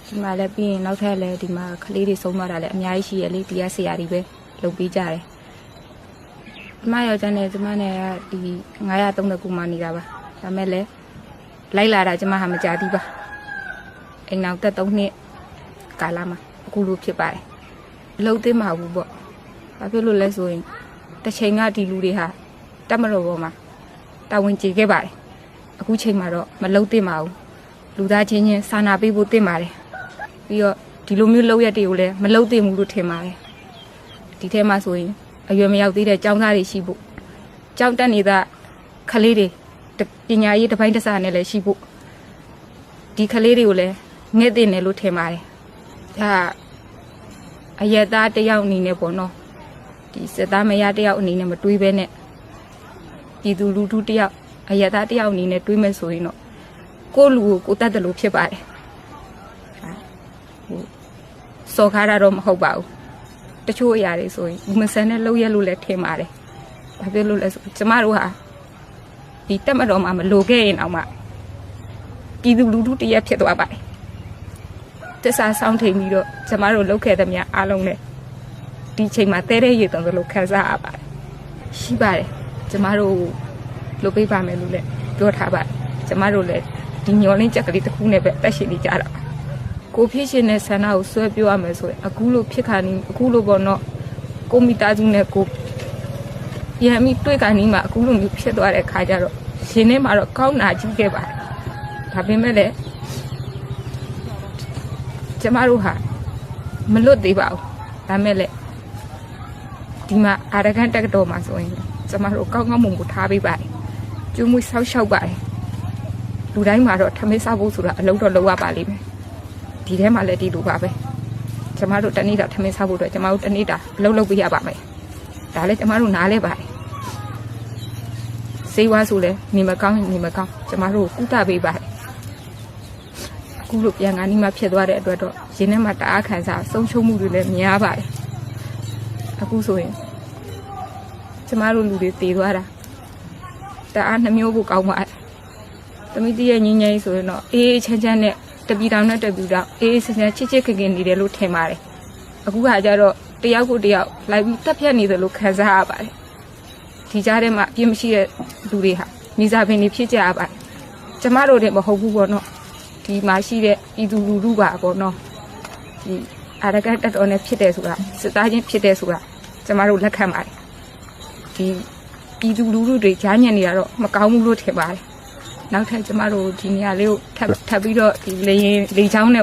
ဒီမှာလည်းပြီးရင်နောက်ထပ်လည်းဒီမှာကလေးတွေဆုံးသွားတာလည်းအများကြီးရှိရလေဒီကဆရာတွေပဲလုပ်ပေးကြတယ်ကျမယောက်ျားနဲ့ကျမနဲ့ကဒီ930ခုမှနေတာပါဒါမဲ့လည်းလိုက်လာတာကျမဟာမကြသေးပါအိမ်နောက်သက်3နှစ်ကာလမှာအခုလိုဖြစ်ပါတယ်အလုပ်သိမှာဘူးပေါ့ဘာဖြစ်လို့လဲဆိုရင်တစ်ချိန်ကဒီလူတွေဟာတက်မတော်ပေါ်မှာတာဝန်ကျေခဲ့ပါတယ်အခုချိန်မှာတော့မလုပ်သိမှာဘူးလူသားချင်းချင်းစာနာပေးဖို့သိပါတယ်ပြီးတော့ဒီလိုမျိုးလုပ်ရက်တွေကိုလည်းမလုပ်သိဘူးလို့ထင်ပါတယ်ဒီထဲမှာဆိုရင်အရွယ်မရောက်သေးတဲ့ကျောင်းသားတွေရှိဖို့ကျောင်းတက်နေတဲ့ကလေးတွေပညာရေးတစ်ပိုင်းတစ်စနဲ့လည်းရှိဖို့ဒီကလေးတွေကိုလည်းငဲ့သိနေလို့ထင်ပါတယ်ဒါအယက်သားတယောက်အနေနဲ့ပေါ့နော်ဒီစစ်သားမရတယောက်အနေနဲ့မတွေးဘဲနဲ့ပြည်သူလူထုတယောက်အယက်သားတယောက်အနေနဲ့တွေးမယ်ဆိုရင်တော့ကိုလူကိုတတ်တယ်လို့ဖြစ်ပါတယ်စော်ကားတာတော့မဟုတ်ပါဘူးတချို့အရာတွေဆိုရင်မဆန်နဲ့လှုပ်ရက်လို့လည်းထင်ပါတယ်ဘာဖြစ်လို့လဲဆိုကျမတို့ဟာဒီတက်မတော်မှာမလိုခဲ့ရင်အောင်မှပြည်သူလူထုတရက်ဖြစ်သွားပါတယ်တစ္ဆာဆောင်ထိန်ပြီးတော့ကျမတို့လှုပ်ခဲ့တဲ့များအားလုံးနဲ့ဒီချိန်မှာတဲတဲ့ရည်တုံလို့ခံစားရပါတယ်ရှိပါတယ်ကျမတို့လုပ်ပေးပါမယ်လို့လည်းပြောထားပါတယ်ကျမတို့လည်းဒီညော်လင်းချက်ကလေးတစ်ခုနဲ့ပဲတက်ရှင်နေကြတာကိုဖြစ်ရှင်တဲ့ဆန္ဒကိုဆွဲပြောရမယ်ဆိုရင်အခုလိုဖြစ်ခါနေအခုလိုပေါ့နော်ကိုမိသားစုနဲ့ကိုရံပြီးတွေ့ခါနေမှာအခုလိုမျိုးဖြစ်သွားတဲ့ခါကျတော့ရှင်ထဲမှာတော့ကောင်းနာကြီးခဲ့ပါတယ်ဒါပေမဲ့လည်းကျမတို့ဟာမလွတ်သေးပါဘူးဒါမဲ့လည်းဒီမှာအာရကန်တက်တော်မှာဆိုရင်ကျမတို့ကောင်းကောင်းမွန်မွန်ထားပေးပါတယ်ကျူးမွေးဆောက်ရှောက်ပါတယ်လူတိုင်းမှာတော့ထမင်းစားဖို့ဆိုတာအလုံးတော့လုပ်ရပါလိမ့်မယ်ဒီထဲမှာလည်းဒီလိုပါပဲကျမတို့တနေ့တာထမင်းစားဖို့အတွက်ကျမတို့တနေ့တာအလုံးလုပ်ပေးရပါမယ်ဒါလည်းကျမတို့နားလဲပါတယ်စေဝါဆိုလဲနေမကောင်းကျမတို့ကုသပေးပါတယ်အခုလိုပြန်ကနေမှဖြစ်သွားတဲ့အတွက်တော့ရင်းထဲမှာတအားခံစားဆုံးရှုံးမှုတွေလည်းများပါတယ်အခုဆိုရင်ကျမတို့လူတွေတည်သွားတာတအားနှမျိုးဖို့ကောင်းပါတယ်သမီးတည်းရဲ့ငင်းငယ်ဆိုရင်တော့အေးချမ်းချမ်းနဲ့တပီတောင်နဲ့တပီတောင်အေးဆန်းဆန်းချစ်ချစ်ခင်ခင်နေတယ်လို့ထင်ပါတယ်အခုကကြတော့တယောက်ကိုတယောက်လိုက်ပြီးတက်ဖြတ်နေတယ်လို့ခံစားရပါတယ်ဒီကြားထဲမှာအပြစ်မရှိတဲ့လူတွေဟာမိစားပင်တွေဖြစ်ကြရပါတယ်ကျမတို့တွေမဟုတ်ဘူးပေါ့နော်ဒီမှာရှိတဲ့ပြည်သူလူထုပါပေါ့နော်ဒီအာရကန်တက်တော်နဲ့ဖြစ်တယ်ဆိုတာစစ်သားချင်းဖြစ်တယ်ဆိုတာကျမတို့လက်ခံပါတယ်ဒီပြည်သူလူထုတွေကြားညံ့နေရတော့မကောင်းဘူးလို့ထင်ပါတယ်နောက်ထပ်ကျမတို့ဒီနေရာလေးကိုထပ်ပြီးတော့ဒီလေချောင်းနဲ့